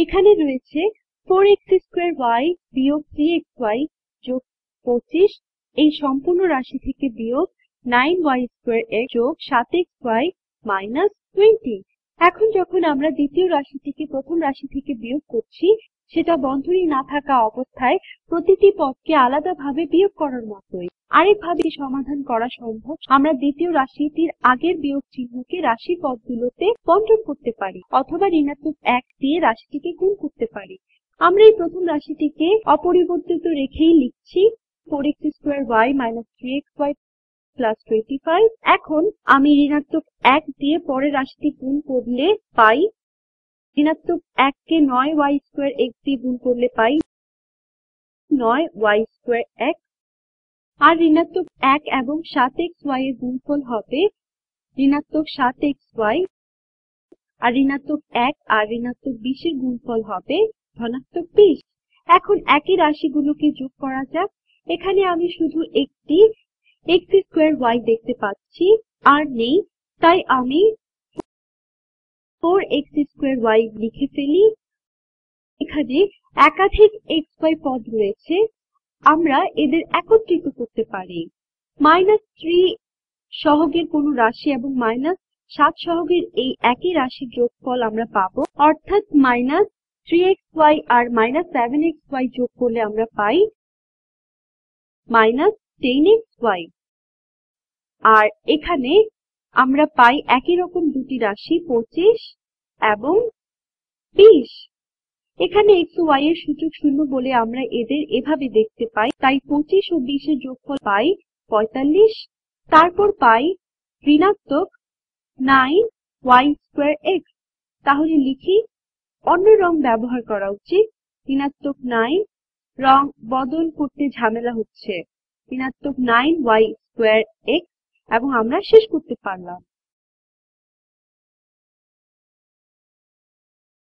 এখানে রয়েছে 4x² বিয়োগ 3xy যোগ 25 এই সম্পূর্ণ রাশি থেকে বিয়োগ 9y² যোগ 7xy মাইনাস 20। এখন যখন আমরা দ্বিতীয় রাশি থেকে প্রথম রাশি থেকে বিয়োগ করছি সেটা বন্ধনী না থাকা অবস্থায় প্রতিটি পদকে আলাদাভাবে বিয়োগ করার মতোই। আরেকভাবে সমাধান করা সম্ভব। আমরা দ্বিতীয় রাশিটির আগের বিয়োগ চিহ্নকে রাশি পদগুলোতে বণ্টন করতে পারি অথবা ঋণাত্মক 1 দিয়ে রাশিটিকে গুণ করতে পারি। আমরা এই প্রথম রাশিটিকে অপরিবর্তিত রেখেই লিখছি 4x² - 3xy + 25। এখন আমি ঋণাত্মক 1 দিয়ে পরের রাশিটি গুণ করলে পাই ঋণাত্মক 1 কে 9y² দিয়ে গুণ করলে পাই 9y²x। আর ঋণাত্মক 1 এবং 7xy এর গুণফল হবে ঋণাত্মক 7xy। আর ঋণাত্মক 1 আর ঋণাত্মক 20 এর গুণফল হবে ধনাত্মক 20। এখন একই রাশিগুলোকে যোগ করা যাক। এখানে আমি শুধু একটি x² দেখতে পাচ্ছি আর নেই, তাই আমি 4x² লিখে ফেলি। এখানে একাধিক xy পদ রয়েছে, আমরা এদের একত্রিত করতে পারি। -3 সহগের কোনো রাশি এবং -7 সহগের এই একই রাশির যোগফল আমরা পাবো, অর্থাৎ -3xy আর -7xy যোগ করলে আমরা পাই -10xy। আর এখানে আমরা পাই একই রকম দুটি রাশি 25 এবং 20। এখানে x ও y এর সূচক শূন্য বলে আমরা এদের এভাবে দেখতে পাই, তাই 25 ও 20 এর যোগফল পাই 45। তারপর পাই ঋণাত্মক 9y²x। তাহলে লিখি, অন্য রং ব্যবহার করা উচিত। ঋণাত্মক 9, রং বদল করতে ঝামেলা হচ্ছে, ঋণাত্মক 9y²x এবং আমরা শেষ করতে পারলাম।